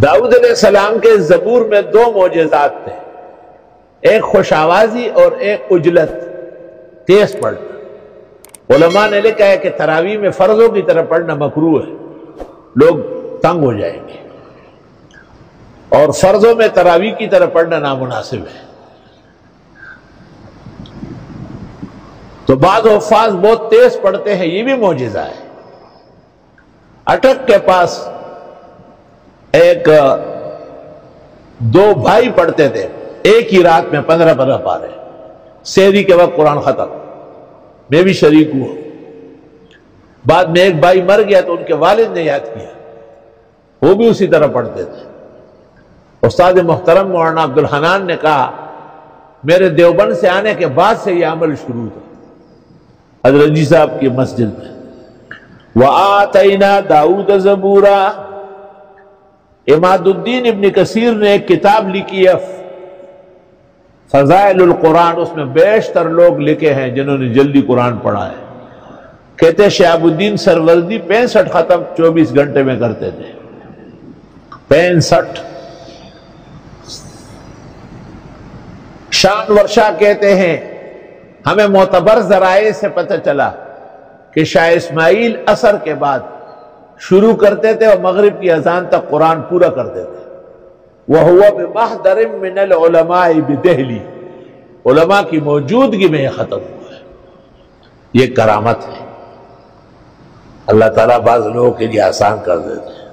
داؤد علیہ السلام کے زبور میں دو معجزات تھے، ایک خوش آوازی اور ایک اجلت، تیز پڑھنا۔ علماء نے لکھا ہے کہ تراویح میں فرضوں کی طرح پڑھنا مکروہ ہے، لوگ تنگ ہو جائیں گے، اور فرضوں میں تراویح کی طرح پڑھنا نامناسب ہے۔ تو بعض حفاظ بہت تیز پڑھتے ہیں، یہ بھی معجزہ ہے۔ اٹک کے پاس ایک دو بھائی پڑھتے تھے، ایک ہی رات میں 15 پارے، سحری کے وقت قرآن ختم، میں بھی شریک ہوا۔ بعد میں ایک بھائی مر گیا تو ان کے والد نے یاد کیا، وہ بھی اسی طرح پڑھتے تھے۔ استاد محترم مولانا عبدالحنان نے کہا میرے دیوبند سے آنے کے بعد سے یہ عمل شروع تھا، حضرت جی صاحب کی مسجد میں۔ وَآتَيْنَا دَاوُودَ زَبُورًا، اماد الدین ابن کثیر نے ایک کتاب لکھی ہے فضائل القرآن، اس میں بیشتر لوگ لکھے ہیں جنہوں نے جلدی قرآن پڑھا ہے۔ کہتے ہیں شہاب الدین سروردی 65 ختم 24 گھنٹے میں کرتے تھے، 65۔ شان ورشا کہتے ہیں ہمیں معتبر ذرائع سے پتہ چلا کہ شاہ اسماعیل عصر کے بعد شروع کرتے تھے اور مغرب کی اذان تک قرآن پورا کرتے تھے۔ وَهُوَ بِمَحْضَرٍ مِّنَ الْعُلَمَاءِ بِدِہْلِ، علماء کی موجودگی میں یہ ختم ہوا ہے۔ یہ کرامت ہے، اللہ تعالیٰ بعض لوگوں کے لیے آسان کر دیتے ہیں۔